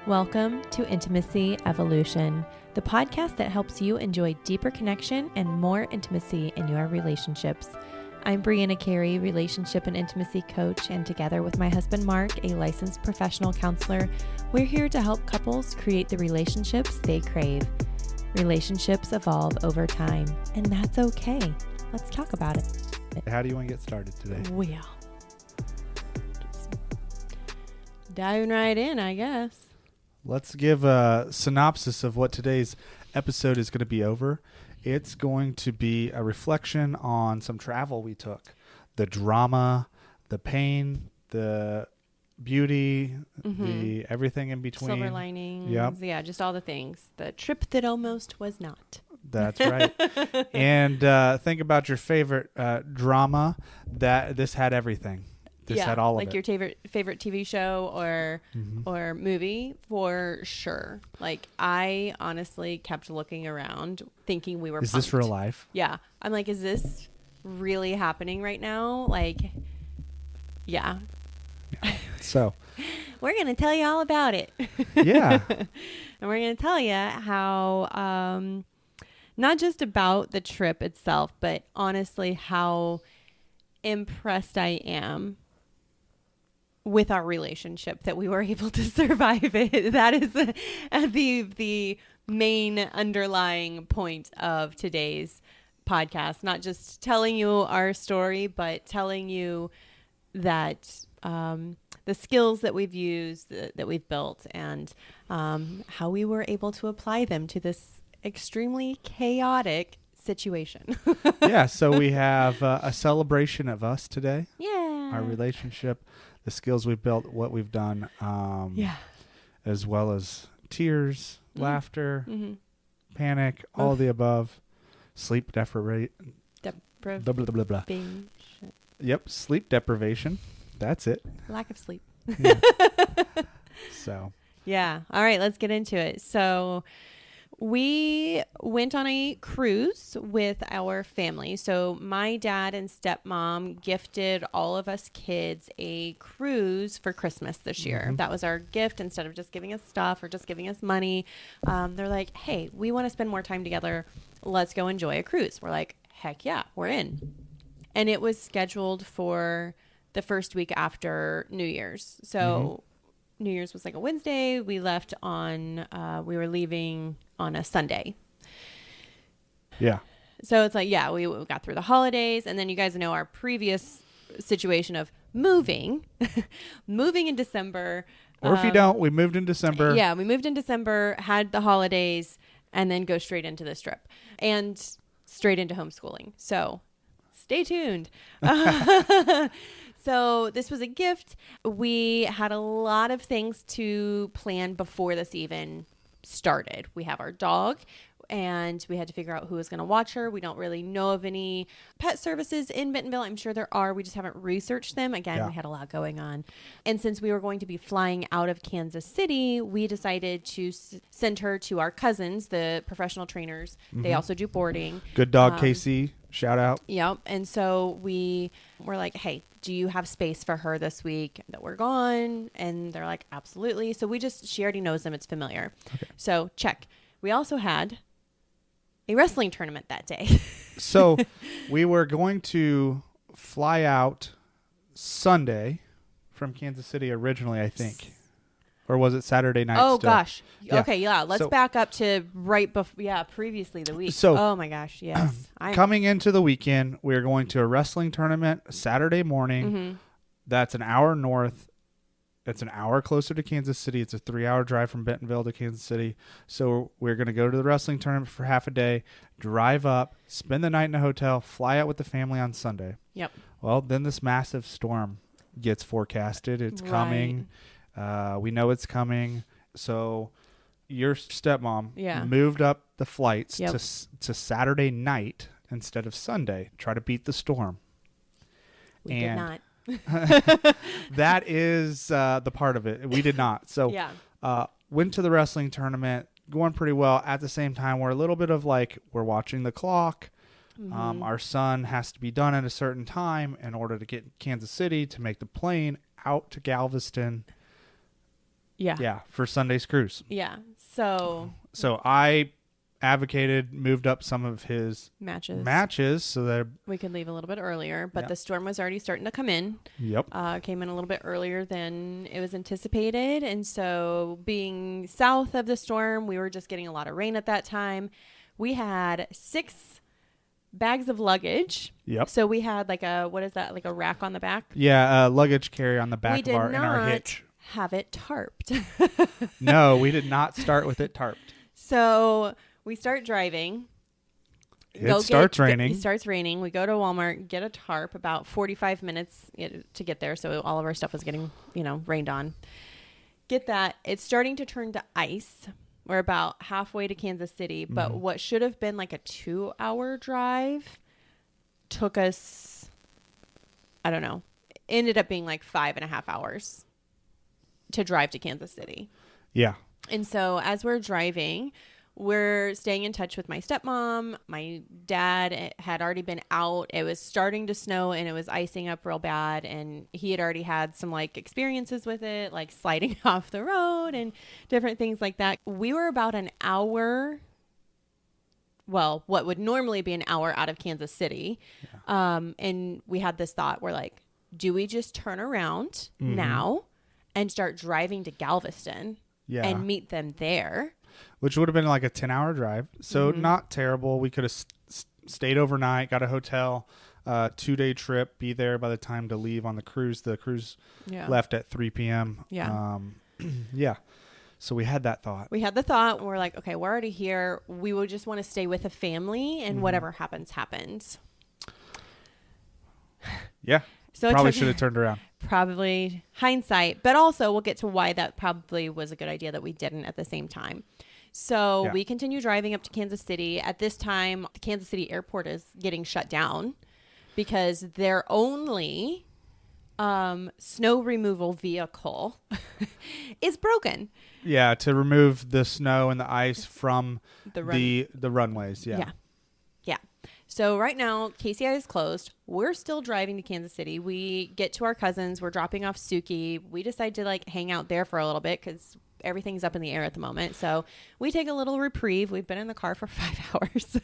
Welcome to Intimacy Evolution, the podcast that helps you enjoy deeper connection and more intimacy in your relationships. I'm Brianna Carey, relationship and intimacy coach, and together with my husband Mark, a licensed professional counselor, we're here to help couples create the relationships they crave. Relationships evolve over time, and that's okay. Let's talk about it. How do you want to get started today? Well, just diving right in, I guess. Let's give a synopsis of what today's episode is going to be over. It's going to be a reflection on some travel we took. The drama, the pain, the beauty, the everything in between. Silver linings. Yep. Yeah, just all the things. The trip that almost was not. That's right. And think about your favorite drama. That this had everything. This had all of it. Like your favorite TV show or movie for sure. Like I honestly kept looking around thinking we were Is punked. this real life? Yeah. I'm like, is this really happening right now? Like, yeah. So we're going to tell you all about it. Yeah. And we're going to tell you how, not just about the trip itself, but honestly, how impressed I am with our relationship that we were able to survive it. That is the main underlying point of today's podcast. Not just telling you our story, but telling you that the skills that we've used, that we've built, and how we were able to apply them to this extremely chaotic situation. Yeah, so we have a celebration of us today. Yeah. Our relationship, the skills we've built, what we've done, as well as tears, laughter, panic, all of the above, sleep deprivation. Blah, blah, blah, blah. Yep, sleep deprivation. That's it. Lack of sleep. Yeah. So. Yeah. All right, let's get into it. So we went on a cruise with our family. So my dad and stepmom gifted all of us kids a cruise for Christmas this year. That was our gift. Instead of just giving us stuff or just giving us money, they're like, hey, we want to spend more time together. Let's go enjoy a cruise. We're like, heck yeah, we're in. And it was scheduled for the first week after New Year's. So New Year's was like a Wednesday. We left on, we were leaving on a Sunday. Yeah. So it's like, yeah, we got through the holidays, and then you guys know our previous situation of moving in December. Or if you don't, we moved in December. Yeah, we moved in December, had the holidays, and then go straight into this trip and straight into homeschooling. So stay tuned. So this was a gift. We had a lot of things to plan before this even started. We have our dog, and we had to figure out who was going to watch her. We don't really know of any pet services in Bentonville. I'm sure there are. We just haven't researched them. Again, we had a lot going on. And since we were going to be flying out of Kansas City, we decided to send her to our cousins, the professional trainers. They also do boarding. Good dog, Casey. Shout out. Yep. And so we were like, hey, do you have space for her this week that we're gone? And they're like, absolutely. So she already knows them. It's familiar. Okay. So check. We also had a wrestling tournament that day. So we were going to fly out Sunday from Kansas City originally, I think. Or was it Saturday night? Oh, still? gosh. Yeah. Okay, yeah. Let's back up to right before, previously the week. So, oh, my gosh, yes. Coming into the weekend, we are going to a wrestling tournament Saturday morning. That's an hour north. It's an hour closer to Kansas City. It's a 3-hour drive from Bentonville to Kansas City. So we're going to go to the wrestling tournament for half a day, drive up, spend the night in a hotel, fly out with the family on Sunday. Yep. Well, then this massive storm gets forecasted. It's coming. We know it's coming. So your stepmom moved up the flights to Saturday night instead of Sunday. Try to beat the storm. We did not. That is the part of it. We did not. So went to the wrestling tournament, going pretty well. At the same time, we're a little bit of like, we're watching the clock. Our son has to be done at a certain time in order to get Kansas City to make the plane out to Galveston. Yeah. for Sunday's cruise. Yeah. So I advocated, moved up some of his matches so that we could leave a little bit earlier, but Yeah. the storm was already starting to come in. Yep. Came in a little bit earlier than it was anticipated. And so being south of the storm, we were just getting a lot of rain at that time. We had 6 bags of luggage. Yep. So we had like a rack on the back. Yeah, luggage carry on the back We of did in our not hitch. have it tarped. No, we did not start with it tarped. So we start driving. It starts raining. It starts raining. We go to Walmart, get a tarp, about 45 minutes to get there. So all of our stuff was getting, rained on. Get that. It's starting to turn to ice. We're about halfway to Kansas City, but what should have been like a 2-hour drive took us, I don't know, ended up being like 5.5 hours to drive to Kansas City. Yeah. And so as we're driving, we're staying in touch with my stepmom. My dad had already been out. It was starting to snow and it was icing up real bad. And he had already had some experiences with it, like sliding off the road and different things like that. We were about an hour, well, what would normally be an hour out of Kansas City. Yeah. And we had this thought, we're like, do we just turn around now and start driving to Galveston and meet them there? Which would have been like a 10-hour drive. So not terrible. We could have stayed overnight, got a hotel, 2-day trip, be there by the time to leave on the cruise. The cruise left at 3 p.m. Yeah. Yeah. So we had that thought. We had the thought. We're like, okay, we're already here. We would just want to stay with a family and whatever happens, happens. Yeah. So probably should have turned around. Probably hindsight, but also we'll get to why that probably was a good idea that we didn't at the same time. So we continue driving up to Kansas City. At this time, the Kansas City airport is getting shut down because their only snow removal vehicle is broken. Yeah, to remove the snow and the ice from the runways. Yeah. So right now, KCI is closed. We're still driving to Kansas City. We get to our cousins. We're dropping off Suki. We decide to hang out there for a little bit because everything's up in the air at the moment. So we take a little reprieve. We've been in the car for 5 hours.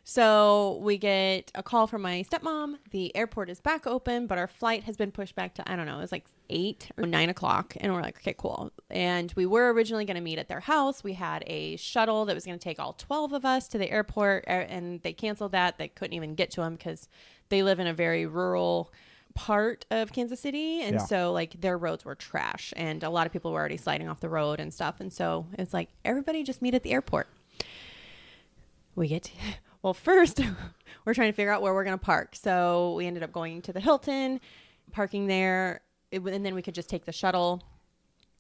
So we get a call from my stepmom. The airport is back open, but our flight has been pushed back to, I don't know, it was like 8 or 9 o'clock. And we're like, okay, cool. And we were originally going to meet at their house. We had a shuttle that was going to take all 12 of us to the airport, and they canceled that. They couldn't even get to them because they live in a very rural part of Kansas City, and so their roads were trash and a lot of people were already sliding off the road and stuff, and so it's like everybody just meet at the airport. First we're trying to figure out where we're going to park, so we ended up going to the Hilton, parking there, and then we could just take the shuttle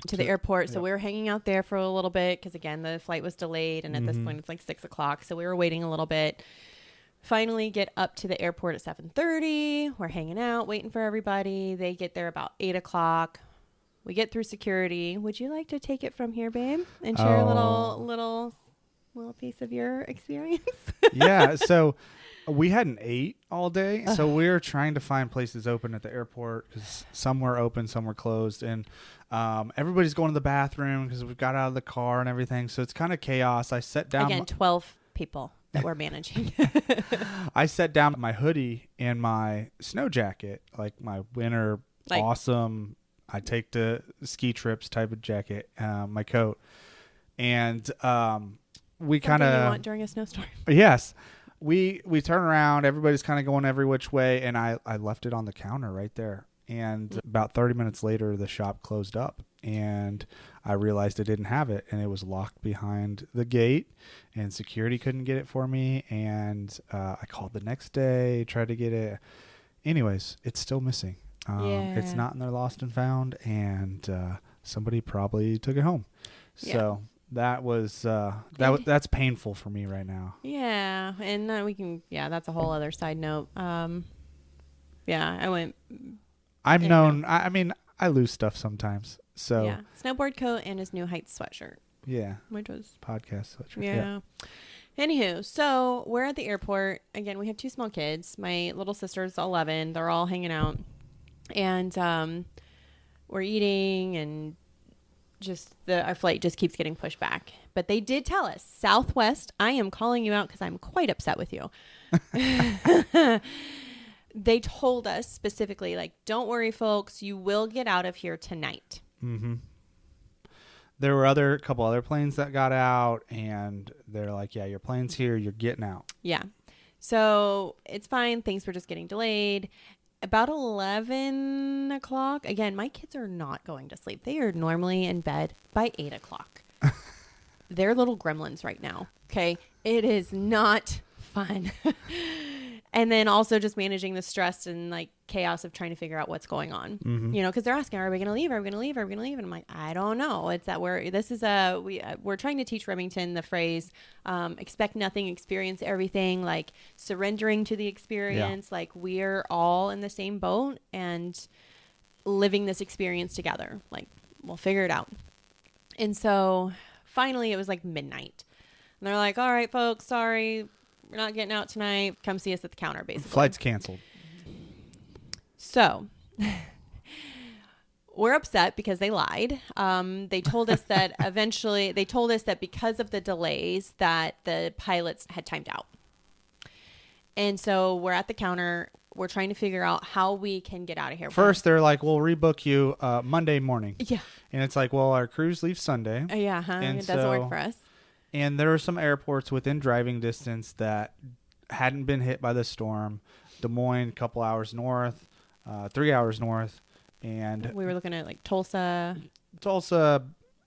to the airport. So we were hanging out there for a little bit because again the flight was delayed, and at this point it's like 6 o'clock, so we were waiting a little bit. Finally get up to the airport at 7:30. We're hanging out, waiting for everybody. They get there about 8 o'clock. We get through security. Would you like to take it from here, babe? And share a little piece of your experience? Yeah. So we hadn't ate all day. So we were trying to find places open at the airport because some were open, some were closed. And everybody's going to the bathroom because we got out of the car and everything. So it's kind of chaos. I sat down. Again, 12 people that we're managing. I set down my hoodie and my snow jacket, like my winter awesome, I take to ski trips type of jacket, my coat. And we kind of want during a snowstorm. Yes. We turn around, everybody's kind of going every which way, and I left it on the counter right there. And about 30 minutes later, the shop closed up, and I realized I didn't have it, and it was locked behind the gate, and security couldn't get it for me. And I called the next day, tried to get it. Anyways, it's still missing. It's not in their lost and found, and somebody probably took it home. So that was that's painful for me right now. Yeah, and we can. Yeah, that's a whole other side note. I went. I'm known. I mean, I lose stuff sometimes. So snowboard coat and his new Heights sweatshirt. Yeah, which was podcast sweatshirt. Yeah. Anywho, so we're at the airport again. We have 2 small kids. My little sister's 11. They're all hanging out, and we're eating and our flight just keeps getting pushed back. But they did tell us, Southwest, I am calling you out because I'm quite upset with you. They told us specifically, like, don't worry, folks, you will get out of here tonight. Mm-hmm. There were a couple other planes that got out, and they're like, yeah, your plane's here, you're getting out. Yeah. So it's fine. Things were just getting delayed. About 11 o'clock. Again, my kids are not going to sleep. They are normally in bed by 8 o'clock. They're little gremlins right now. Okay. It is not fun. And then also just managing the stress and like chaos of trying to figure out what's going on, Mm-hmm. you know, because they're asking, are we going to leave? Are we going to leave? Are we going to leave? And I'm like, I don't know. It's that we're trying to teach Remington the phrase, expect nothing, experience everything, like surrendering to the experience. Yeah. Like we're all in the same boat and living this experience together. Like we'll figure it out. And so finally it was like midnight and they're like, all right, folks, sorry. We're not getting out tonight. Come see us at the counter, basically. Flight's canceled. So we're upset because they lied. They told us that because of the delays that the pilots had timed out. And so we're at the counter. We're trying to figure out how we can get out of here. First, they're like, we'll rebook you Monday morning. Yeah. And it's like, well, our cruise leaves Sunday. Yeah, huh? It doesn't work for us. And there were some airports within driving distance that hadn't been hit by the storm. Des Moines, a couple hours north, 3 hours north. And we were looking at like Tulsa,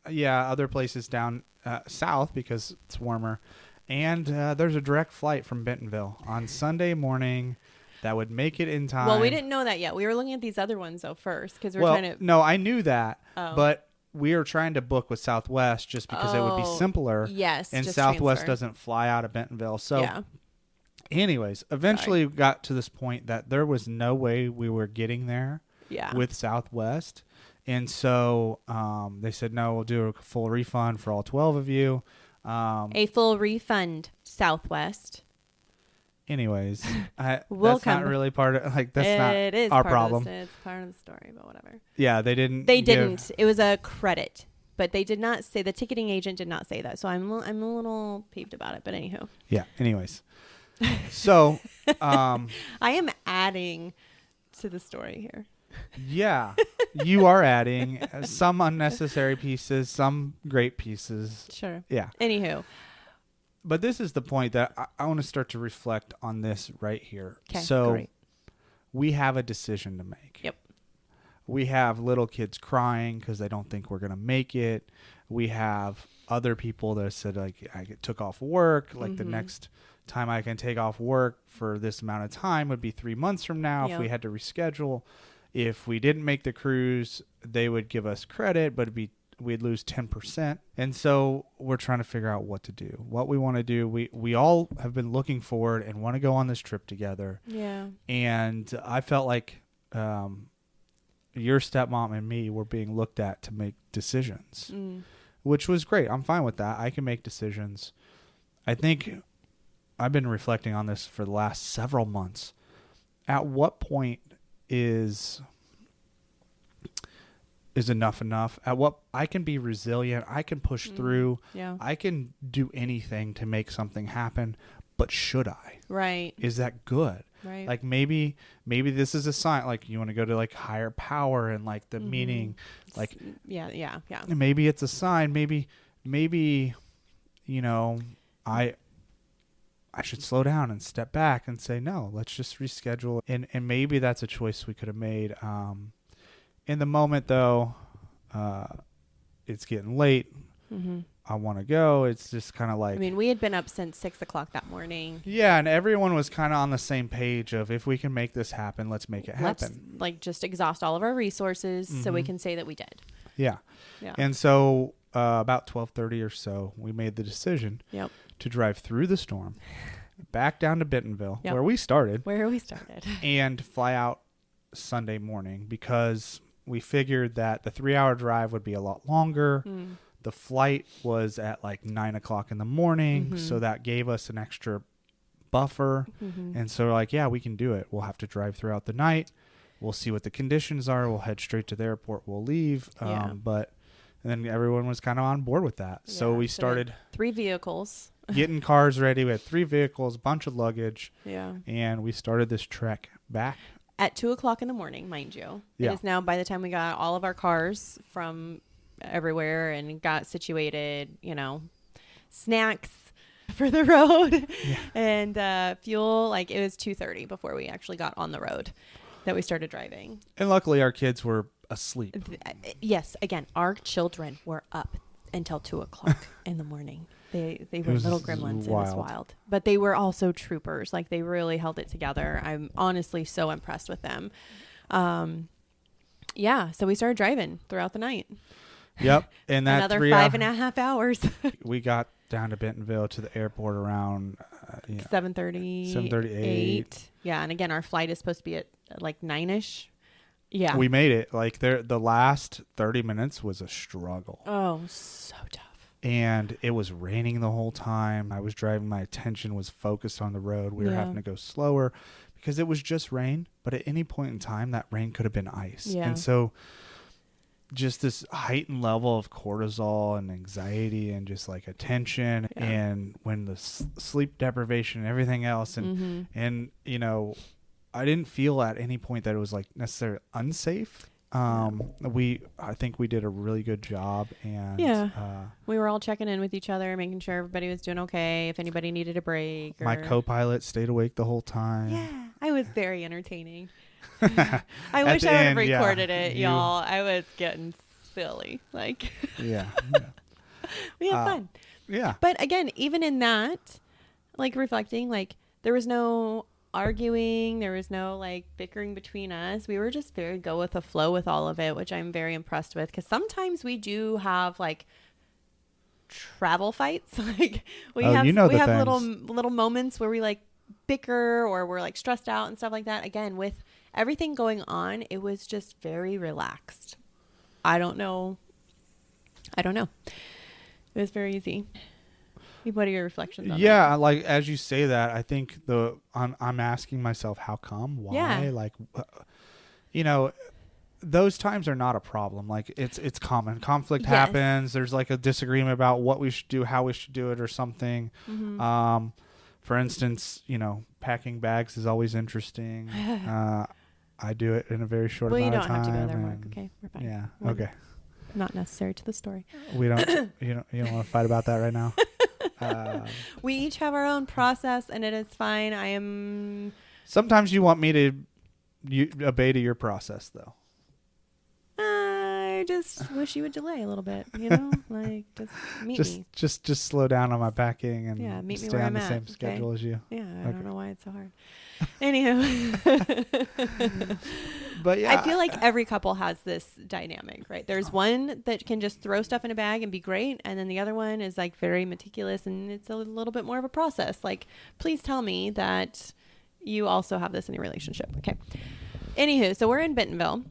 yeah, other places down south because it's warmer. And there's a direct flight from Bentonville on Sunday morning that would make it in time. Well, we didn't know that yet. We were looking at these other ones, though, first because we were trying to... No, I knew that, but we are trying to book with Southwest just because it would be simpler. Yes. And Southwest doesn't fly out of Bentonville. So anyways, eventually we got to this point that there was no way we were getting there with Southwest. And so they said, no, we'll do a full refund for all 12 of you. A full refund, Southwest. Anyways, we'll that's not really part of, like, that's it not is our part problem. It's part of the story, but whatever. Yeah, they didn't. It was a credit, but they did not say, the ticketing agent did not say that. So I'm a little peeved about it, but anywho. Yeah, anyways. So. I am adding to the story here. Yeah, you are adding some unnecessary pieces, some great pieces. Sure. Yeah. Anywho. But this is the point that I want to start to reflect on this right here. Okay, so great. We have a decision to make. Yep. We have little kids crying because they don't think we're going to make it. We have other people that said, like, I took off work. Like, the next time I can take off work for this amount of time would be 3 months from now if we had to reschedule. If we didn't make the cruise, they would give us credit, but we'd lose 10%. And so we're trying to figure out what to do, what we want to do. We all have been looking forward and want to go on this trip together. Yeah. And I felt like your stepmom and me were being looked at to make decisions, which was great. I'm fine with that. I can make decisions. I think I've been reflecting on this for the last several months. At what point is enough? At what I can be resilient, I can push through. Yeah. I can do anything to make something happen, but should I? Right. Is that good? Right. Like maybe this is a sign, like you want to go to like higher power and like the meaning, like yeah. Maybe it's a sign, maybe you know, I should slow down and step back and say, no, let's just reschedule. And maybe that's a choice we could have made. In the moment, though, it's getting late. I want to go. It's just kind of like... I mean, we had been up since 6 o'clock that morning. Yeah, and everyone was kind of on the same page of, if we can make this happen, let's make it happen. Let's, like, just exhaust all of our resources so we can say that we did. Yeah. And so about 12:30 or so, we made the decision to drive through the storm, back down to Bentonville, where we started. And fly out Sunday morning because we figured that the 3-hour drive would be a lot longer. The flight was at like 9 o'clock in the morning. So that gave us an extra buffer. And so we're like, yeah, we can do it. We'll have to drive throughout the night. We'll see what the conditions are. We'll head straight to the airport. We'll leave. But And then everyone was kind of on board with that. So we started 3 vehicles. Getting cars ready. We had 3 vehicles, a bunch of luggage. Yeah. And we started this trek back. At 2:00 in the morning, mind you. Yeah. It is now, by the time we got all of our cars from everywhere and got situated, snacks for the road and fuel, like it was 2:30 before we actually got on the road that we started driving. And luckily our kids were asleep. Yes, again, our children were up until 2:00 in the morning. They were little gremlins. It was wild. But they were also troopers. Like they really held it together. I'm honestly so impressed with them. So we started driving throughout the night. Yep. And that another 5.5 hours. We got down to Bentonville to the airport around 7:30. 7:38. Yeah, and again, our flight is supposed to be at like 9ish. Yeah. We made it. Like the last 30 minutes was a struggle. Oh, so tough. And it was raining the whole time. I was driving. My attention was focused on the road. We were having to go slower because it was just rain. But at any point in time, that rain could have been ice. Yeah. And so just this heightened level of cortisol and anxiety and just like attention and when the sleep deprivation and everything else. And, I didn't feel at any point that it was like necessarily unsafe. I think we did a really good job, and we were all checking in with each other, making sure everybody was doing okay. If anybody needed a break, my co-pilot stayed awake the whole time. Yeah, I was very entertaining. I wish I would have recorded it, y'all. I was getting silly, like we had fun. Yeah, but again, even in that, like reflecting, like there was no arguing, there was no like bickering between us. We were just very go with the flow with all of it, which I'm very impressed with, because sometimes we do have like travel fights. Like we have little moments where we like bicker or we're like stressed out and stuff like that. Again, with everything going on, it was just very relaxed. I don't know. It was very easy. What are your reflections on that? Like as you say that, I think I'm asking myself, how come? Why? Yeah. Like, those times are not a problem. Like it's common. Conflict happens. There's like a disagreement about what we should do, how we should do it, or something. Mm-hmm. For instance, packing bags is always interesting. I do it in a very short amount of time. Well, you don't have to go there, Mark. Okay, we're fine. Yeah. Okay. Not necessary to the story. We don't. You don't want to fight about that right now. We each have our own process, and it is fine. Sometimes you want me to obey to your process, though. I just wish you would delay a little bit. Like just meet me. Just slow down on my packing and meet me stay where on I'm the at, same schedule as you. Yeah, I don't know why it's so hard. Anywho. But yeah, I feel like every couple has this dynamic, right? There's one that can just throw stuff in a bag and be great, and then the other one is like very meticulous, and it's a little bit more of a process. Like, please tell me that you also have this in your relationship. Okay. Anywho, so we're in Bentonville.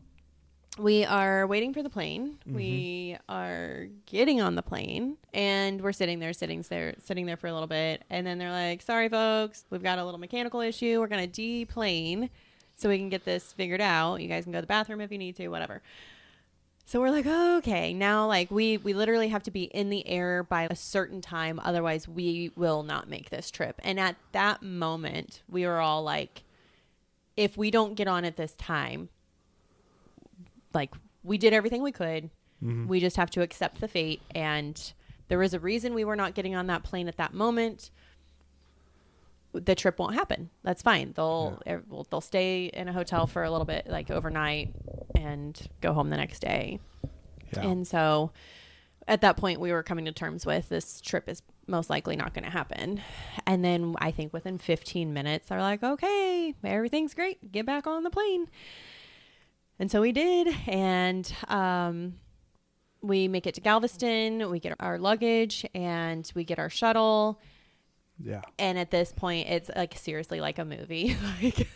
We are waiting for the plane. Mm-hmm. We are getting on the plane, and we're sitting there for a little bit. And then they're like, sorry, folks, we've got a little mechanical issue. We're going to deplane so we can get this figured out. You guys can go to the bathroom if you need to, whatever. So we're like, oh, okay, now like we literally have to be in the air by a certain time. Otherwise, we will not make this trip. And at that moment, we were all like, if we don't get on at this time, like we did everything we could. Mm-hmm. We just have to accept the fate. And there was a reason we were not getting on that plane at that moment. The trip won't happen. That's fine. They'll stay in a hotel for a little bit, like overnight, and go home the next day. Yeah. And so at that point we were coming to terms with this trip is most likely not going to happen. And then I think within 15 minutes they're like, okay, everything's great. Get back on the plane. And so we did, and we make it to Galveston, we get our luggage, and we get our shuttle. Yeah. And at this point, it's like seriously like a movie. Like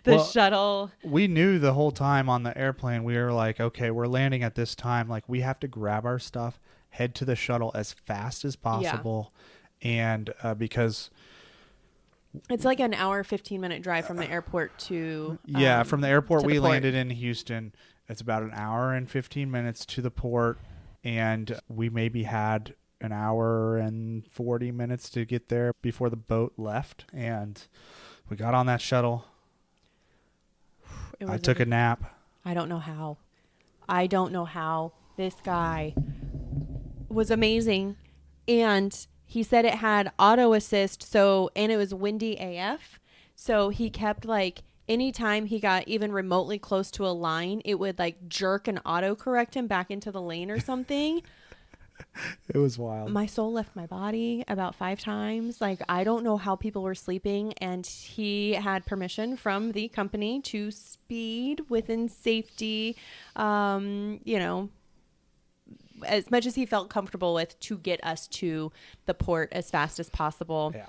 the shuttle. We knew the whole time on the airplane, we were like, okay, we're landing at this time. Like we have to grab our stuff, head to the shuttle as fast as possible. Yeah. And because... it's like an hour, 15-minute drive from the airport to... from the airport we landed in Houston. It's about an hour and 15 minutes to the port. And we maybe had an hour and 40 minutes to get there before the boat left. And we got on that shuttle. I took a nap. I don't know how. This guy was amazing. And he said it had auto assist. And it was windy AF. So he kept like, anytime he got even remotely close to a line, it would like jerk and auto correct him back into the lane or something. It was wild. My soul left my body about 5 times. Like, I don't know how people were sleeping. And he had permission from the company to speed within safety, as much as he felt comfortable with, to get us to the port as fast as possible. Yeah.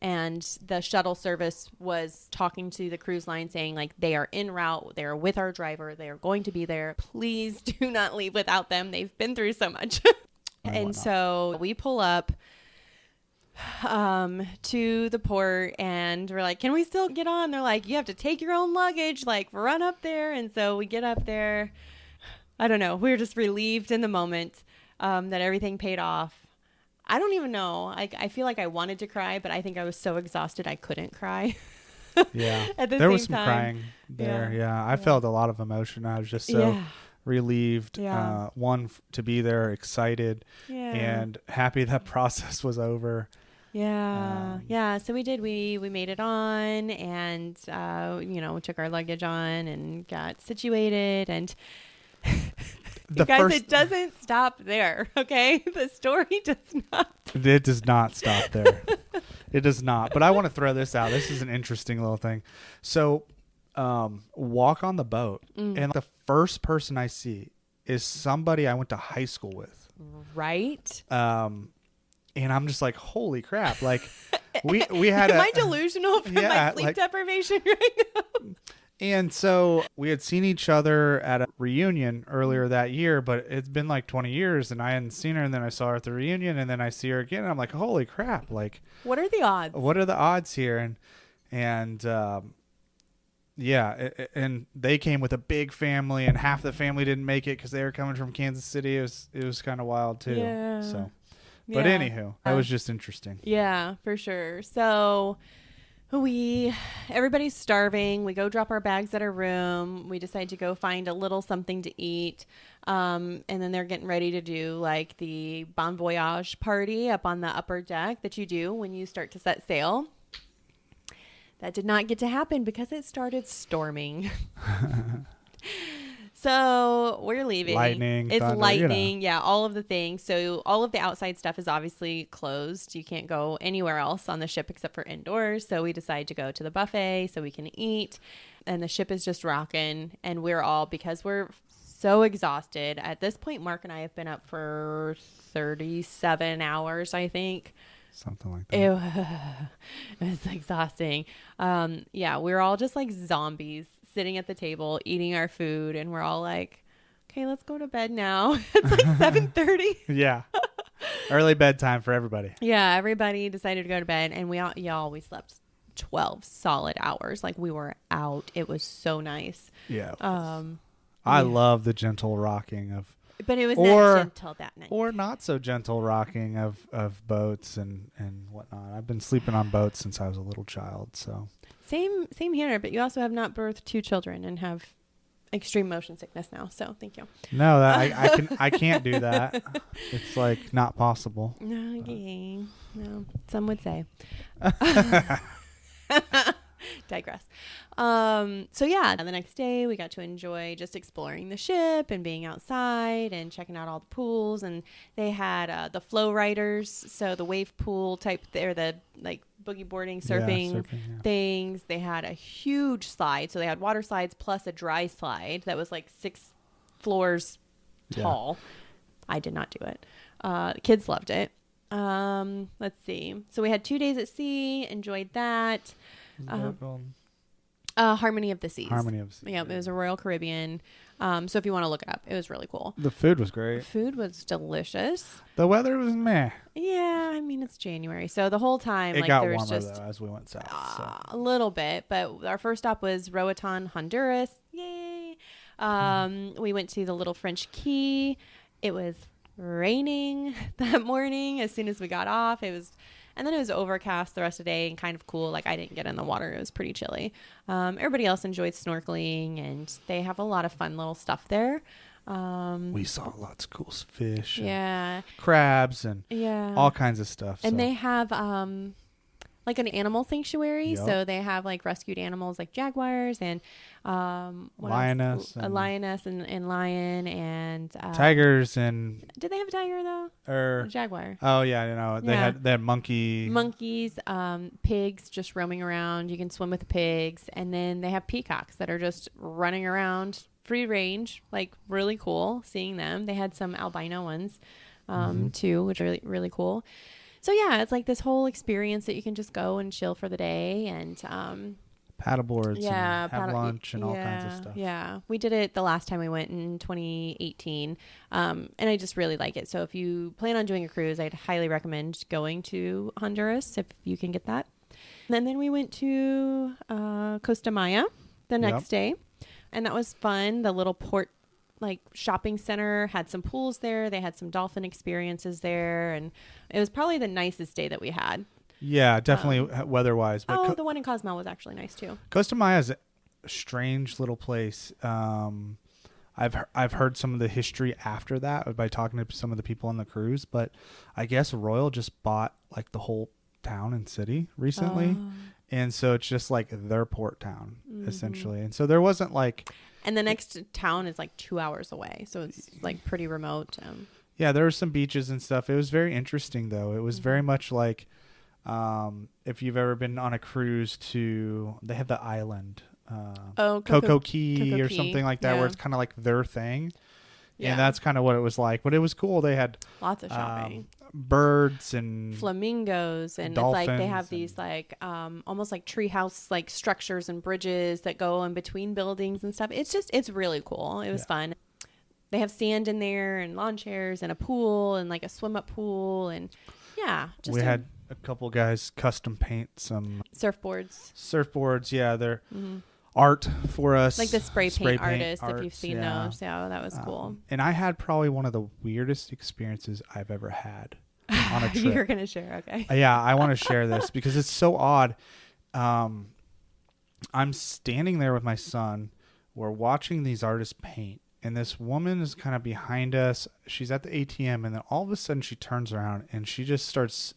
And the shuttle service was talking to the cruise line saying, like, they are en route. They're with our driver. They are going to be there. Please do not leave without them. They've been through so much. And so we pull up to the port and we're like, can we still get on? They're like, you have to take your own luggage, like run up there. And so we get up there. I don't know. We were just relieved in the moment that everything paid off. I don't even know. I feel like I wanted to cry, but I think I was so exhausted I couldn't cry. Yeah. There was some crying there. Yeah. I felt a lot of emotion. I was just so relieved. Yeah. To be there, excited, and happy that process was over. Yeah. So we did. We made it on, and took our luggage on and got situated. And it doesn't stop there. Okay, the story does not. It does not stop there. It does not. But I want to throw this out. This is an interesting little thing. So, walk on the boat, and the first person I see is somebody I went to high school with. Right. And I'm just like, holy crap! Like, we had. Am I delusional from my sleep deprivation right now? And so we had seen each other at a reunion earlier that year, but it's been like 20 years and I hadn't seen her. And then I saw her at the reunion and then I see her again. And I'm like, holy crap. Like, what are the odds? What are the odds here? And they came with a big family and half the family didn't make it because they were coming from Kansas City. It was kind of wild too. Yeah. So, but anywho, that was just interesting. Yeah, for sure. So everybody's starving. We go drop our bags at our room. We decide to go find a little something to eat. And then they're getting ready to do like the bon voyage party up on the upper deck that you do when you start to set sail. That did not get to happen because it started storming. So we're leaving. Lightning. It's thunder, lightning. Yeah, all of the things. So all of the outside stuff is obviously closed. You can't go anywhere else on the ship except for indoors. So we decide to go to the buffet so we can eat. And the ship is just rocking. And we're all, because we're so exhausted. At this point, Mark and I have been up for 37 hours, I think. Something like that. It was exhausting. We're all just like zombies sitting at the table eating our food, and we're all like, okay, let's go to bed now. It's like 7:30. Yeah. Early bedtime for everybody. Yeah, everybody decided to go to bed, and we slept 12 solid hours. Like, we were out. It was so nice. Yeah. I love the gentle rocking of, but it was not gentle that night. Or not so gentle rocking of boats and whatnot. I've been sleeping on boats since I was a little child, so. Same here, but you also have not birthed 2 children and have extreme motion sickness now. So thank you. No, I can't do that. It's like not possible. Okay. No, some would say. Digress. So yeah, the next day we got to enjoy just exploring the ship and being outside and checking out all the pools. And they had the flow riders, so the wave pool type, or the like boogie boarding, surfing things. They had a huge slide, so they had water slides plus a dry slide that was like 6 floors tall. I did not do it. Kids loved it. Let's see. So we had 2 days at sea, enjoyed that. Harmony of the Seas. Yeah, it was a Royal Caribbean. So if you want to look it up, it was really cool. The food was great. The food was delicious. The weather was meh. Yeah, I mean, it's January, so the whole time it got there was warmer just though as we went south. A little bit, but our first stop was Roatan, Honduras. Yay! We went to the little French Key. It was raining that morning as soon as we got off. And then it was overcast the rest of the day and kind of cool. Like I didn't get in the water. It was pretty chilly. Everybody else enjoyed snorkeling, and they have a lot of fun little stuff there. We saw lots of cool fish. Yeah. Crabs and all kinds of stuff. And they have like an animal sanctuary. Yep. So they have like rescued animals like jaguars and lioness. A lioness and lion and tigers and... Did they have a tiger though? Or a jaguar. Oh yeah, you know, they had monkeys, pigs just roaming around. You can swim with the pigs, and then they have peacocks that are just running around free range, like really cool seeing them. They had some albino ones too, which are really, really cool. So yeah, it's like this whole experience that you can just go and chill for the day and paddleboards and have lunch and all kinds of stuff. Yeah. We did it the last time we went in 2018. And I just really like it. So if you plan on doing a cruise, I'd highly recommend going to Honduras if you can get that. And then we went to Costa Maya the next day. And that was fun. The little port like shopping center had some pools there. They had some dolphin experiences there. And it was probably the nicest day that we had. Yeah, definitely weather-wise. But the one in Cozumel was actually nice too. Costa Maya is a strange little place. I've heard some of the history after that by talking to some of the people on the cruise, but I guess Royal just bought like the whole town and city recently. And so it's just like their port town essentially. And so there wasn't like... And the next town is like 2 hours away. So it's like pretty remote. Yeah, there were some beaches and stuff. It was very interesting though. It was very much like if you've ever been on a cruise they have the island, Coco Key or something like that, where it's kind of like their thing. Yeah. And that's kind of what it was like. But it was cool. They had lots of shopping. Birds and flamingos, and it's like they have these like almost like treehouse like structures and bridges that go in between buildings and stuff. It's really cool. It was fun. They have sand in there and lawn chairs and a pool and like a swim up pool, and we had a couple guys custom paint some surfboards. Yeah, they're art for us, like the spray paint artists, if you've seen those. Yeah, that was cool. And I had probably one of the weirdest experiences I've ever had on a trip. You're gonna share, okay? Yeah, I want to share this because it's so odd. I'm standing there with my son. We're watching these artists paint, and this woman is kind of behind us. She's at the ATM, and then all of a sudden she turns around and she just starts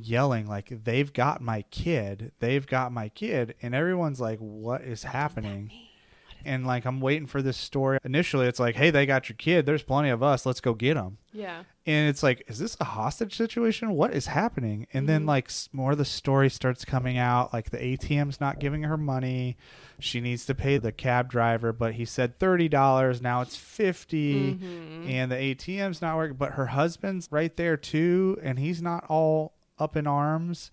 yelling like, they've got my kid, and everyone's like, what is happening? And like, I'm waiting for this story. Initially it's like, hey, they got your kid, there's plenty of us, let's go get them. Yeah. And it's like, is this a hostage situation? What is happening? And then like more of the story starts coming out, like the ATM's not giving her money, she needs to pay the cab driver, but he said $30, now it's $50, and the ATM's not working, but her husband's right there too, and he's not all up in arms,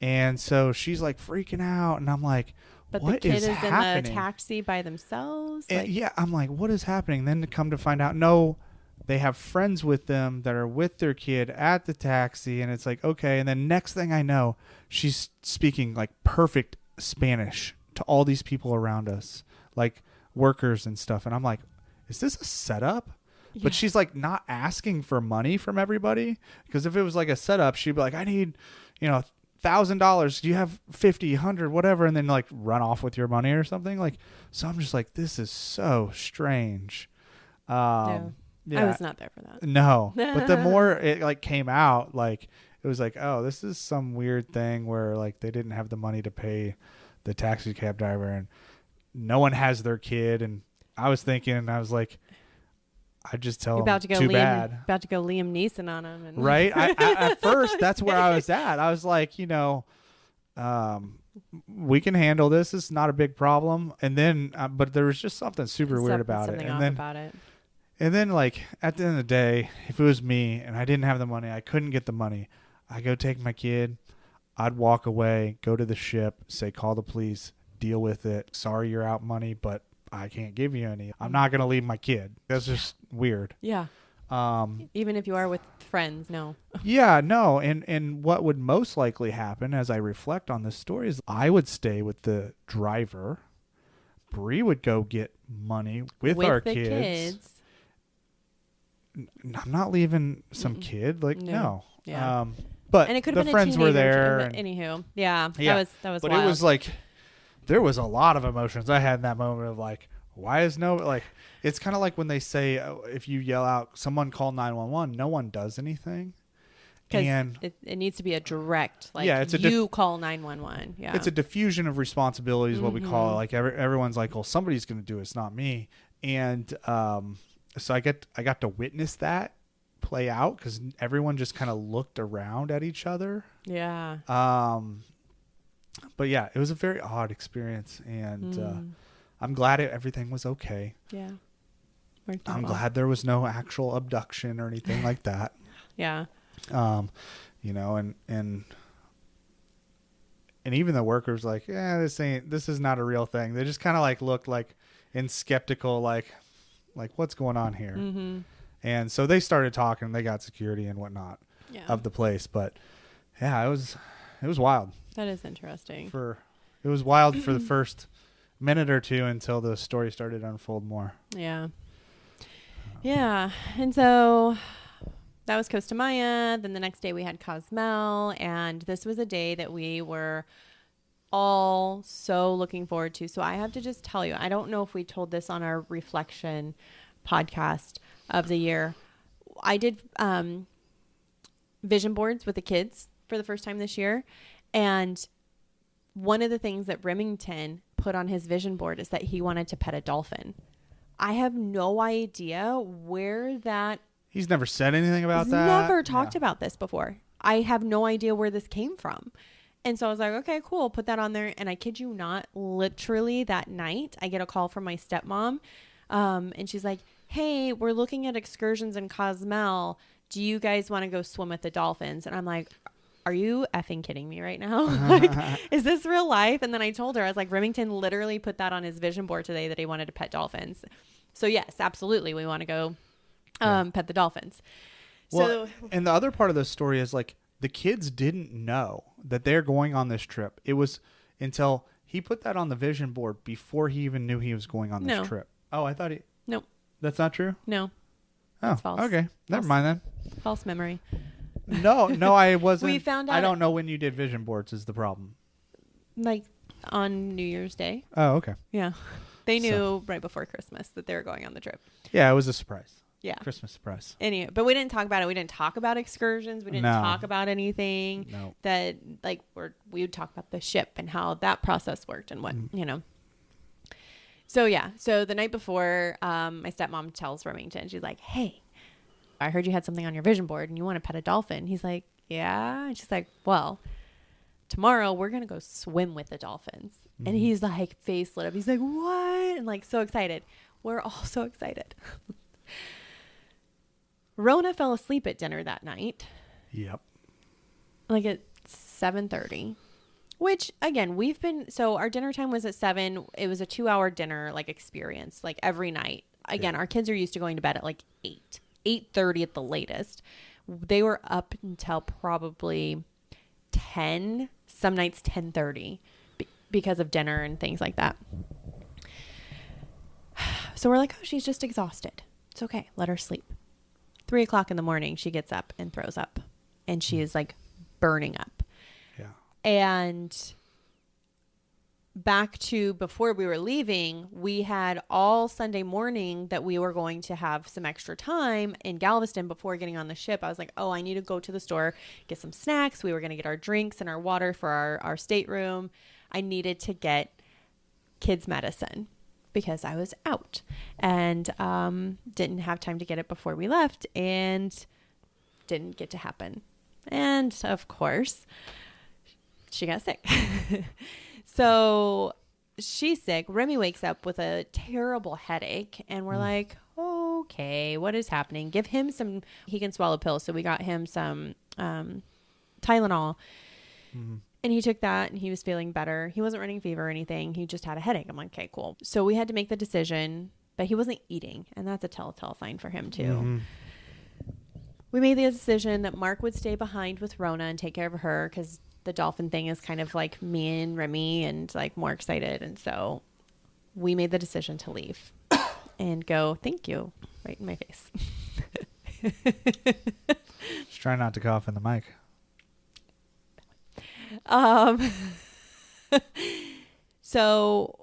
and so she's like freaking out, and I'm like, but what the kid is in happening? the taxi by themselves. And I'm like, what is happening? Then to come to find out, no, they have friends with them that are with their kid at the taxi, and it's like, okay. And then next thing I know, she's speaking like perfect Spanish to all these people around us, like workers and stuff, and I'm like, is this a setup? Yeah. But she's like not asking for money from everybody, because if it was like a setup, she'd be like, I need, $1,000. Do you have 50, 100, whatever, and then like run off with your money or something. Like, so I'm just like, this is so strange. No, I was not there for that. No, but the more it like came out, like it was like, oh, this is some weird thing where like they didn't have the money to pay the taxi cab driver, and no one has their kid. And I was thinking, I was like, I just tell about them, to go too Liam, bad. About to go Liam Neeson on him. And right? I at first, that's where I was at. I was like, we can handle this. It's not a big problem. And then, but there was just something super weird about it. And then, like, at the end of the day, if it was me and I didn't have the money, I couldn't get the money, I go take my kid, I'd walk away, go to the ship, say, call the police, deal with it. Sorry you're out money, but I can't give you any. I'm not going to leave my kid. That's just weird. Yeah. Even if you are with friends, no. Yeah, no. And what would most likely happen as I reflect on this story is I would stay with the driver. Bree would go get money with our kids. I'm not leaving some kid. Like, no. Yeah. But and it could the have been friends a were teenager, there. but anywho, yeah, that was But wild. it was like, there was a lot of emotions I had in that moment of like, why is no, like, it's kind of like when they say, if you yell out, someone call 911, no one does anything. And it needs to be a direct, like, it's you call 911. Yeah. It's a diffusion of responsibility is what we call it. Like everyone's like, well, somebody's going to do it. It's not me. And so I got to witness that play out because everyone just kind of looked around at each other. Yeah. But yeah, it was a very odd experience, and I'm glad everything was okay. Yeah. I'm glad there was no actual abduction or anything like that. Yeah. You know, and even the workers like, yeah, this is not a real thing. They just kind of like looked like in skeptical, like what's going on here? Mm-hmm. And so they started talking. They got security and whatnot of the place. But yeah, it was wild. That is interesting. It was wild for the first minute or two until the story started to unfold more. Yeah. Yeah. And so that was Costa Maya. Then the next day we had Cozumel. And this was a day that we were all so looking forward to. So I have to just tell you, I don't know if we told this on our reflection podcast of the year. I did vision boards with the kids for the first time this year. And one of the things that Remington put on his vision board is that he wanted to pet a dolphin. I have no idea where that... He's never said anything about that. Never talked about this before. I have no idea where this came from. And so I was like, okay, cool. Put that on there. And I kid you not, literally that night, I get a call from my stepmom. And she's like, hey, we're looking at excursions in Cozumel. Do you guys want to go swim with the dolphins? And I'm like, are you effing kidding me right now? Like, is this real life? And then I told her, I was like, Remington literally put that on his vision board today that he wanted to pet dolphins. So yes, absolutely. We want to go pet the dolphins. Well, and the other part of the story is like the kids didn't know that they're going on this trip. It was until he put that on the vision board before he even knew he was going on this trip. Oh, I thought Nope. That's not true? No. Oh, that's false. Okay. Never mind then. False memory. No, I wasn't. We found out. I don't know when you did vision boards is the problem. Like on New Year's Day. Oh, okay. Yeah. They knew right before Christmas that they were going on the trip. Yeah, it was a surprise. Yeah. Christmas surprise. Anyway, but we didn't talk about it. We didn't talk about excursions. We didn't talk about anything that like we would talk about the ship and how that process worked and what, you know. So yeah. So the night before, my stepmom tells Remington, she's like, hey, I heard you had something on your vision board and you want to pet a dolphin. He's like, yeah. And she's like, well, tomorrow we're going to go swim with the dolphins. Mm-hmm. And he's like face lit up. He's like, what? And like so excited. We're all so excited. Rona fell asleep at dinner that night. Yep. Like at 7:30. Which again, so our dinner time was at 7. It was a 2-hour dinner like experience, like every night. Again, our kids are used to going to bed at like 8:30 at the latest. They were up until probably 10, some nights 10:30 because of dinner and things like that. So we're like, oh, she's just exhausted. It's okay. Let her sleep. 3 o'clock in the morning, she gets up and throws up and she is like burning up. Yeah. And back to before we were leaving, we had all Sunday morning that we were going to have some extra time in Galveston before getting on the ship. I was like, oh, I need to go to the store, get some snacks. We were going to get our drinks and our water for our stateroom. I needed to get kids' medicine because I was out and didn't have time to get it before we left and didn't get to happen. And of course, she got sick. So she's sick. Remy wakes up with a terrible headache and we're like, okay, what is happening? Give him he can swallow pills. So we got him some Tylenol and he took that and he was feeling better. He wasn't running fever or anything. He just had a headache. I'm like, okay, cool. So we had to make the decision, but he wasn't eating. And that's a telltale sign for him too. Mm-hmm. We made the decision that Mark would stay behind with Rona and take care of her because the dolphin thing is kind of like me and Remy and like more excited. And so we made the decision to leave and go, thank you, right in my face. Just try not to cough in the mic. So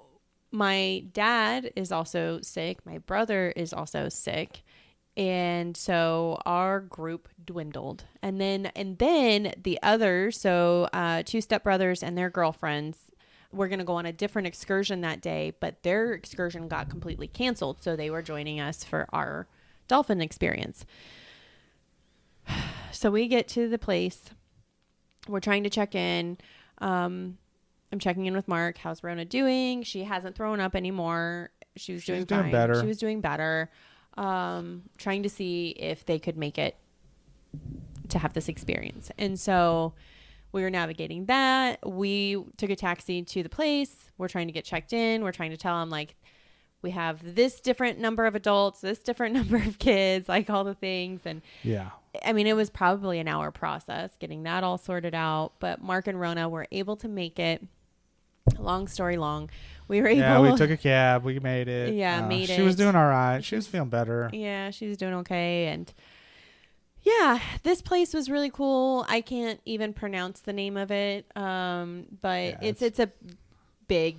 my dad is also sick. My brother is also sick. And so our group dwindled. And then the others, so 2 stepbrothers and their girlfriends, were going to go on a different excursion that day, but their excursion got completely canceled. So they were joining us for our dolphin experience. So we get to the place. We're trying to check in. I'm checking in with Mark. How's Rona doing? She hasn't thrown up anymore. She's doing fine. Better. She was doing better. Trying to see if they could make it to have this experience. And so we were navigating that. We took a taxi to the place. We're trying to get checked in. We're trying to tell them, like, we have this different number of adults, this different number of kids, like all the things. And yeah, I mean, it was probably an hour process getting that all sorted out, but Mark and Rona were able to make it. Long story long. We were able. Yeah, we took a cab. We made it. Yeah, made it. She was doing all right. She was feeling better. Yeah, she was doing okay. And yeah, this place was really cool. I can't even pronounce the name of it. But yeah, it's a big,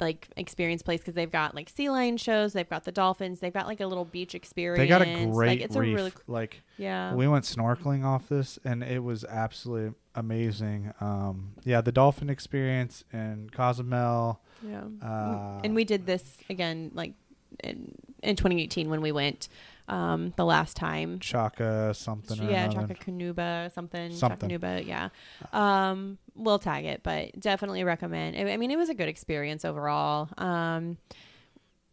like, experience place because they've got like sea lion shows. They've got the dolphins. They've got like a little beach experience. They got a great like, it's reef. A really, like, yeah. We went snorkeling off this, and it was absolutely amazing. Yeah, the dolphin experience in Cozumel. Yeah. And we did this again, like in 2018 when we went the last time. Chaka something. Yeah, Chaka Canuba something. Chaka Canuba, yeah. We'll tag it, but definitely recommend. I mean, it was a good experience overall.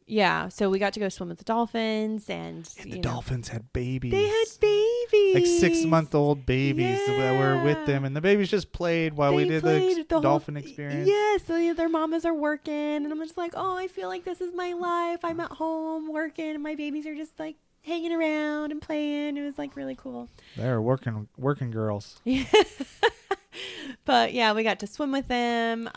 Yeah, so we got to go swim with the dolphins, and the dolphins had babies. They had babies, like 6-month-old babies that were with them, and the babies just played while we did the dolphin experience. Yes, so their mamas are working, and I'm just like, oh, I feel like this is my life. I'm at home working, and my babies are just like hanging around and playing. It was like really cool. They're working girls. Yeah. But yeah, we got to swim with them.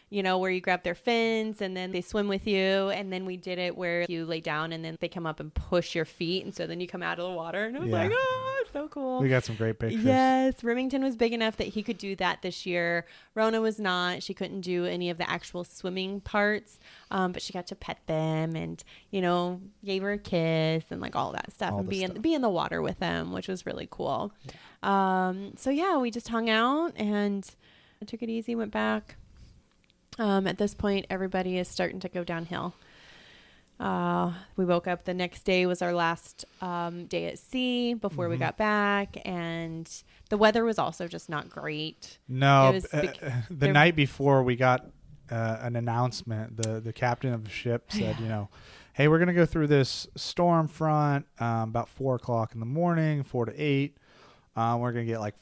Where you grab their fins and then they swim with you. And then we did it where you lay down and then they come up and push your feet. And so then you come out of the water. And it was like, oh, it's so cool. We got some great pictures. Yes. Remington was big enough that he could do that this year. Rona was not. She couldn't do any of the actual swimming parts. But she got to pet them and, gave her a kiss and like all that stuff. And be in the water with them, which was really cool. Yeah. So yeah, we just hung out and took it easy, went back. At this point, everybody is starting to go downhill. We woke up the next day was our last day at sea before we got back, and the weather was also just not great. No, the night before we got an announcement. The captain of the ship said, hey, we're going to go through this storm front about 4:00 in the morning, 4 to 8. We're going to get like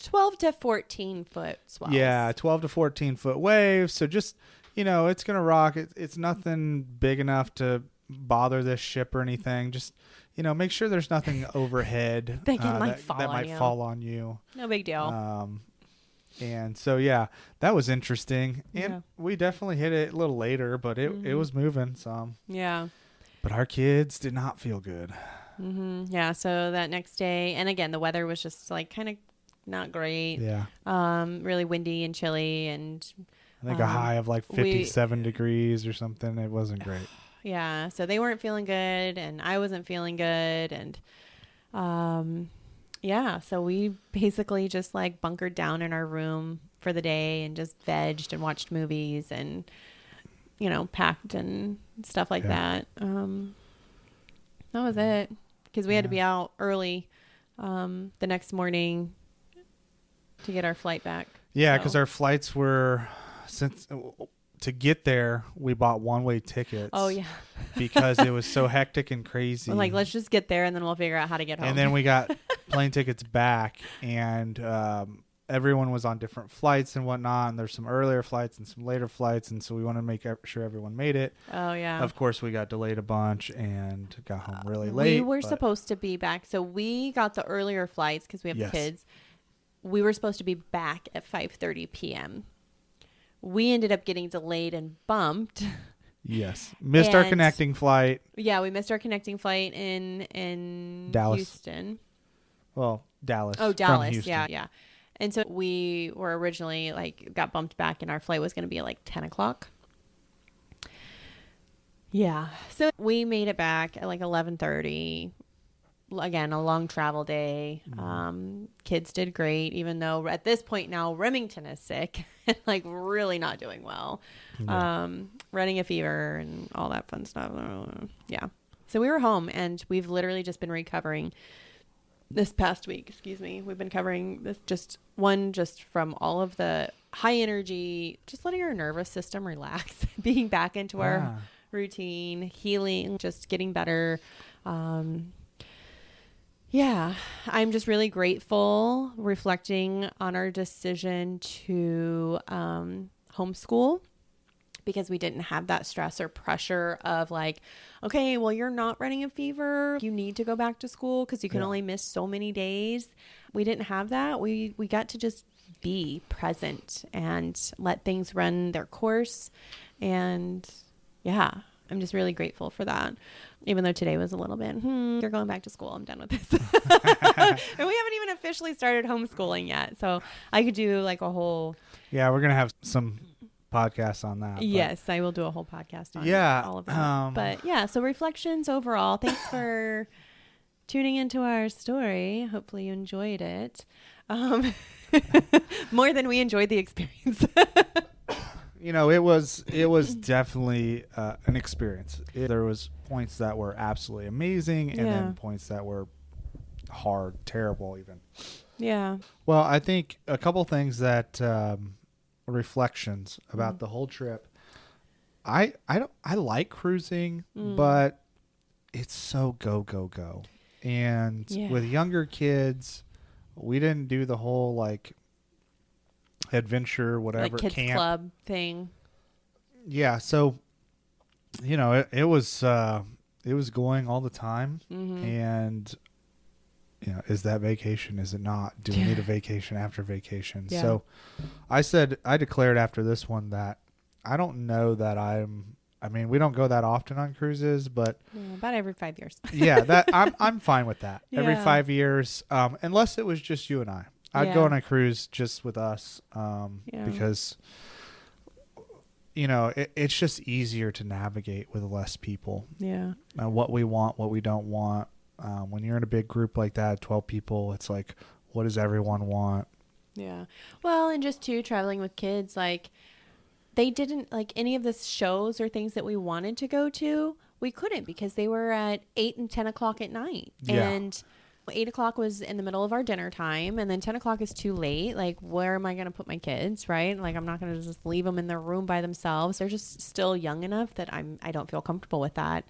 12 to 14 foot swells. Yeah, 12 to 14 foot waves. So just, it's going to rock. It's nothing big enough to bother this ship or anything. Just, make sure there's nothing overhead that might fall on you. No big deal. And so, yeah, that was interesting. And we definitely hit it a little later, but it was moving some. Yeah. But our kids did not feel good. Mm-hmm. Yeah, so that next day, and again, the weather was just like kind of not great. Yeah. Really windy and chilly, and I think a high of like 57 degrees or something. It wasn't great. Yeah, so they weren't feeling good, and I wasn't feeling good, and so we basically just like bunkered down in our room for the day and just vegged and watched movies and packed and stuff like that. That was it, because we had to be out early the next morning to get our flight back. Yeah, because our flights were, to get there, we bought one-way tickets. Oh, yeah. Because it was so hectic and crazy. We're like, let's just get there and then we'll figure out how to get home. And then we got plane tickets back, and everyone was on different flights and whatnot. And there's some earlier flights and some later flights, and so we wanted to make sure everyone made it. Oh, yeah. Of course, we got delayed a bunch and got home really late. We were supposed to be back. So we got the earlier flights because we have the kids. We were supposed to be back at 5:30 p.m. We ended up getting delayed and bumped Yes. Missed our And- connecting flight. Yeah, we missed our connecting flight in Dallas. Houston. Well, Dallas. Oh, From Dallas. Houston. Yeah. And so we were originally like got bumped back, and our flight was going to be at like 10 o'clock. Yeah. So we made it back at like 11:30. Again, a long travel day. Kids did great, even though at this point now Remington is sick and like really not doing well. Yeah. Running a fever and all that fun stuff. Yeah. So we were home, and we've literally just been recovering this past week. Excuse me. We've been covering this just from all of the high energy, just letting our nervous system relax, being back into our routine, healing, just getting better. Yeah, I'm just really grateful, reflecting on our decision to homeschool, because we didn't have that stress or pressure of like, okay, well, you're not running a fever, you need to go back to school because you can only miss so many days. We didn't have that. We got to just be present and let things run their course. And yeah, I'm just really grateful for that. Even though today was a little bit, you're going back to school. I'm done with this. And we haven't even officially started homeschooling yet. So I could do like a whole... Yeah, we're going to have some podcasts on that. Yes, I will do a whole podcast on all of that. But yeah, so reflections overall. Thanks for tuning into our story. Hopefully you enjoyed it. More than we enjoyed the experience. You know, it was definitely an experience. There was points that were absolutely amazing, and then points that were hard, terrible even. Yeah. Well, I think a couple things that reflections about the whole trip. I like cruising, but it's so go. And with younger kids, we didn't do the whole like adventure, whatever, like kids camp club thing. Yeah, so you know, it was going all the time, and you know, is that vacation? Is it not? Do we need a vacation after vacation? Yeah. So I declared after this one that I don't know that I mean, we don't go that often on cruises, but about every 5 years. yeah, that I'm fine with that. Yeah. Every 5 years, unless it was just you and I. I'd go on a cruise just with us, because you know, it's just easier to navigate with less people. Yeah. What we want, what we don't want. When you're in a big group like that, 12 people, it's like, what does everyone want? Yeah. Well, and just too, traveling with kids, like they didn't like any of the shows or things that we wanted to go to. We couldn't because they were at 8 and 10 o'clock at night. Yeah. And 8 o'clock was in the middle of our dinner time, and then 10 o'clock is too late. Like, where am I going to put my kids, right? Like, I'm not going to just leave them in their room by themselves. They're just still young enough that I don't feel comfortable with that.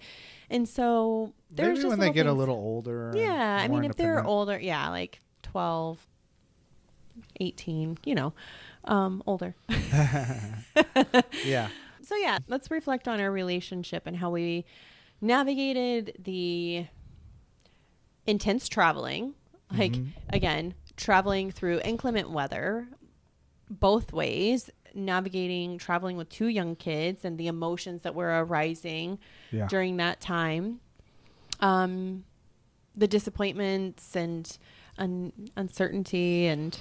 And so there's maybe just when they get a things. little older. Yeah, I mean, if they're independent. older, yeah, like 12, 18, you know, older. Yeah. So yeah, let's reflect on our relationship and how we navigated the intense traveling, like again, traveling through inclement weather, both ways, navigating traveling with 2 young kids and the emotions that were arising during that time, the disappointments and uncertainty, and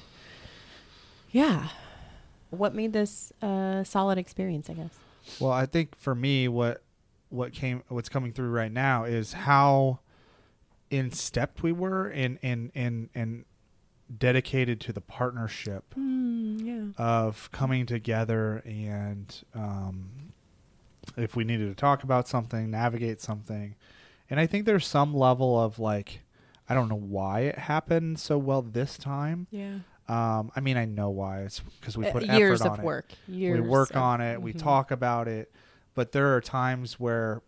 what made this a solid experience, I guess. Well, I think for me, what's coming through right now is how in step we were and dedicated to the partnership of coming together, and if we needed to talk about something, navigate something. And I think there's some level of like, I don't know why it happened so well this time. Yeah. I mean, I know why. It's because we put years effort on of it. work. We work on it. We talk about it. But there are times where,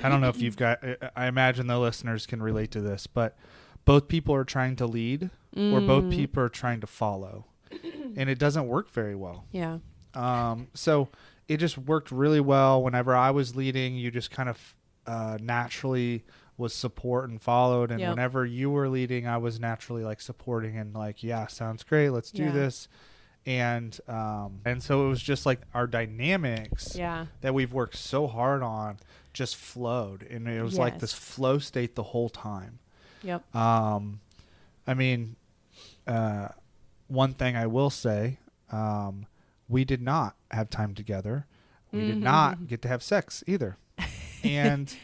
I don't know if you've got, I imagine the listeners can relate to this, but both people are trying to lead or both people are trying to follow. And it doesn't work very well. Yeah. So it just worked really well. Whenever I was leading, you just kind of naturally was support and followed. And whenever you were leading, I was naturally like supporting and like, yeah, sounds great. Let's do this. And so it was just like our dynamics that we've worked so hard on just flowed, and it was like this flow state the whole time. Yep. I mean, one thing I will say, we did not have time together. We did not get to have sex either. And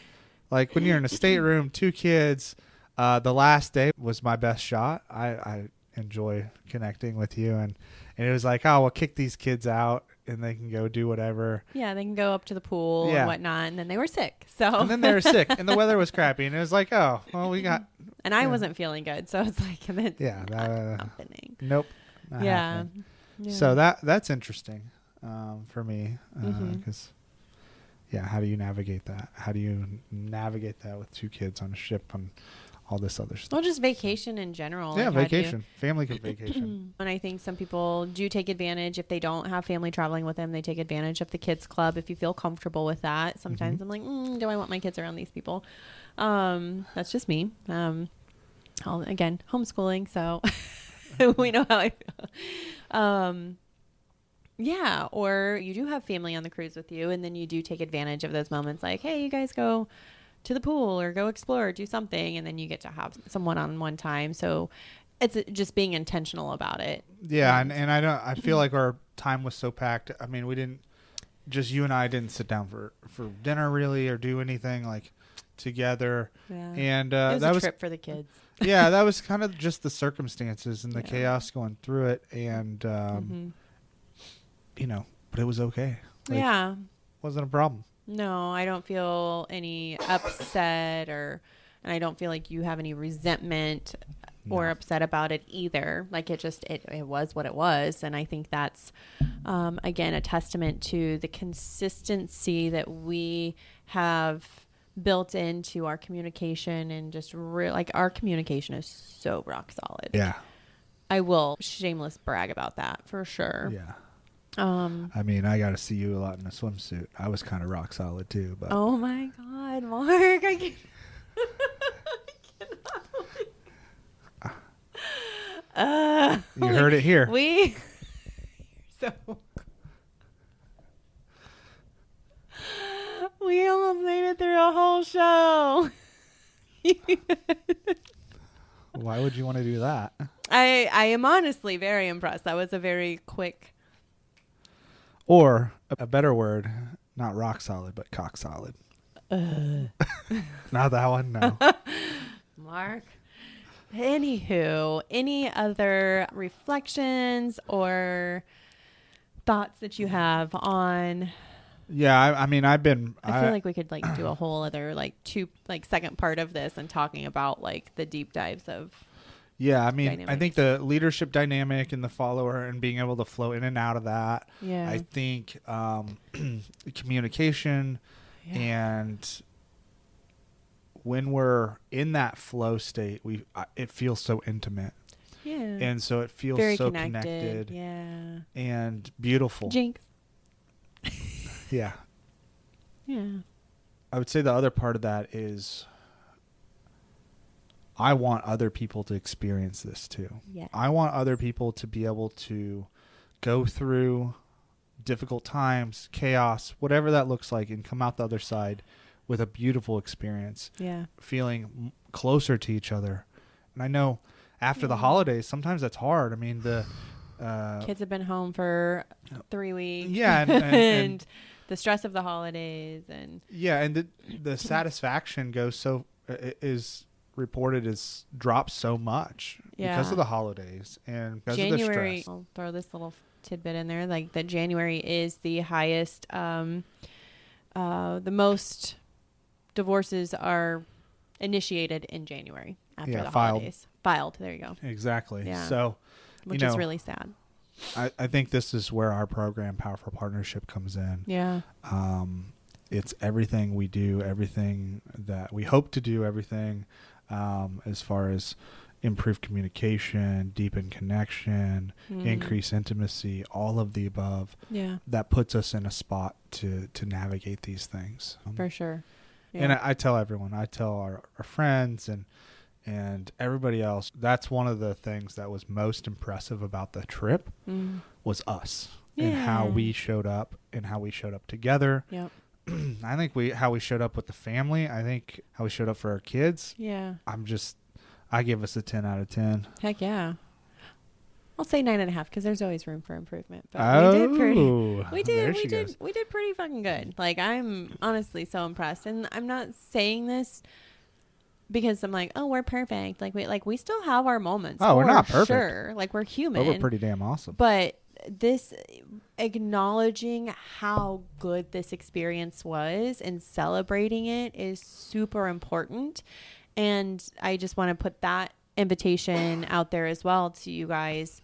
like when you're in a stateroom, 2 kids, the last day was my best shot. I enjoy connecting with you, and it was like, oh, we'll kick these kids out and they can go do whatever. Yeah, they can go up to the pool and whatnot, and then they were sick. And then they were sick, and the weather was crappy, and it was like, oh, well, we got. And I wasn't feeling good, so it's like, it's not happening. Nope. Not happening. So that's interesting for me, because how do you navigate that? How do you navigate that with 2 kids on a ship and all this other stuff? Well, just vacation in general. Yeah, vacation. Family vacation. And I think some people do take advantage. If they don't have family traveling with them, they take advantage of the kids club if you feel comfortable with that. Sometimes I'm like, do I want my kids around these people? That's just me. Again, homeschooling, so we know how I feel. Yeah, or you do have family on the cruise with you, and then you do take advantage of those moments like, hey, you guys go to the pool or go explore or do something, and then you get to have some one-on-one time. So it's just being intentional about it. Yeah, and I feel like our time was so packed. I mean, you and I didn't sit down for dinner really or do anything like together. Yeah. And it was a trip for the kids. Yeah, that was kind of just the circumstances and the chaos going through it, and but it was okay. Like, wasn't a problem. No, I don't feel any upset, and I don't feel like you have any resentment or upset about it either. Like it was what it was. And I think that's, again, a testament to the consistency that we have built into our communication, and just like our communication is so rock solid. Yeah. I will shameless brag about that for sure. Yeah. I mean, I got to see you a lot in a swimsuit. I was kind of rock solid too, but. Oh my God, Mark! I cannot. You heard it here. So we almost made it through a whole show. Why would you want to do that? I am honestly very impressed. That was a very quick. Or a better word, not rock solid, but cock solid. Not that one, no. Mark. Anywho, any other reflections or thoughts that you have on? Yeah, I mean, I feel like we could do a whole other second part of this and talking about the deep dives of. Yeah, I mean, dynamics. I think the leadership dynamic and the follower and being able to flow in and out of that. Yeah. I think communication and when we're in that flow state, it feels so intimate. Yeah. And so it feels very so connected. Yeah. And beautiful. Jinx. Yeah. Yeah. I would say the other part of that is I want other people to experience this too. Yeah. I want other people to be able to go through difficult times, chaos, whatever that looks like, and come out the other side with a beautiful experience. Yeah. Feeling closer to each other. And I know after the holidays, sometimes that's hard. I mean, the kids have been home for 3 weeks. Yeah. And the stress of the holidays and. Yeah. And the satisfaction is reported as dropped so much because of the holidays and because of the stress. I'll throw this little tidbit in there, that January is the highest, the most divorces are initiated in January after the holidays. Filed. There you go. Exactly. Yeah. So, which is really sad. I think this is where our program, Powerful Partnership, comes in. Yeah. It's everything we do, everything that we hope to do, everything as far as improve communication, deepen connection, increase intimacy, all of the above. Yeah. That puts us in a spot to navigate these things. For sure. Yeah. And I tell everyone, I tell our friends and everybody else, that's one of the things that was most impressive about the trip was us and how we showed up and how we showed up together. Yep. I think how we showed up with the family. I think how we showed up for our kids. Yeah. I give us a 10 out of 10. Heck yeah. I'll say 9.5 because there's always room for improvement. But we did pretty fucking good. Like, I'm honestly so impressed, and I'm not saying this because I'm like, oh, we're perfect. Like we still have our moments. Oh, we're not perfect. Sure, like we're human. But we're pretty damn awesome. But this acknowledging how good this experience was and celebrating it is super important. And I just want to put that invitation out there as well to you guys.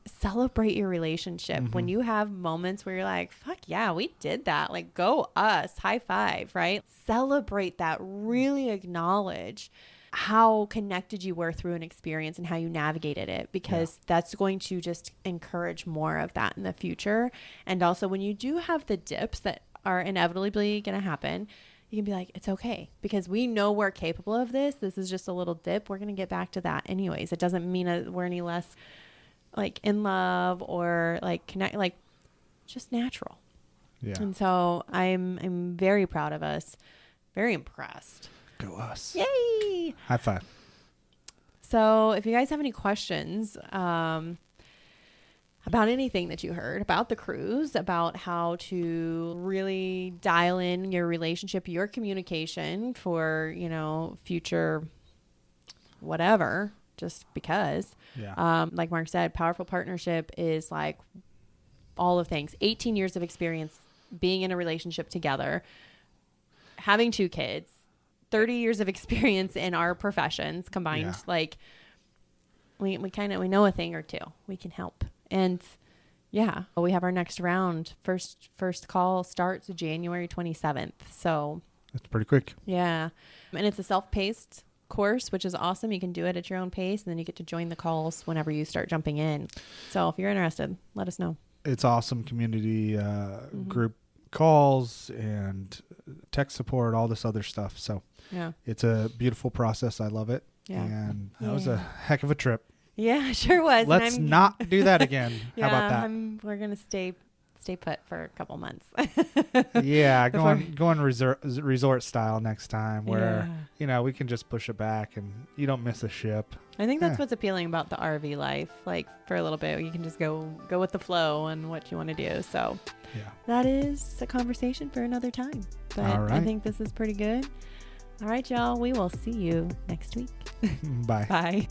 Celebrate your relationship. When you have moments where you're like, fuck yeah, we did that, like, go us, high five, right? Celebrate that. Really acknowledge how connected you were through an experience and how you navigated it, because that's going to just encourage more of that in the future. And also, when you do have the dips that are inevitably going to happen, you can be like, it's okay, because we know we're capable of this. This is just a little dip. We're going to get back to that anyways. It doesn't mean we're any less like in love or like connect, like just natural. Yeah. And so I'm very proud of us. Very impressed. Go us. Yay. High five. So if you guys have any questions, about anything that you heard about the cruise, about how to really dial in your relationship, your communication for, future whatever, just because. Yeah. Like Mark said, powerful partnership is like all of things. 18 years of experience being in a relationship together, having 2 kids, 30 years of experience in our professions combined. Yeah. Like we know a thing or two. We can help. And yeah, we have our next round. First call starts January 27th. So that's pretty quick. Yeah. And it's a self-paced course, which is awesome. You can do it at your own pace, and then you get to join the calls whenever you start jumping in. So if you're interested, let us know. It's awesome. Community group calls and tech support, all this other stuff. So yeah, it's a beautiful process. I love it. Yeah. And that was a heck of a trip. Yeah, sure was. Let's not do that again. How about that? We're going to stay put for a couple months. Yeah, going resort style next time where, we can just push it back and you don't miss a ship. I think that's what's appealing about the RV life. Like, for a little bit, you can just go with the flow and what you want to do. So that is a conversation for another time. But I think this is pretty good. All right, y'all. We will see you next week. Bye. Bye.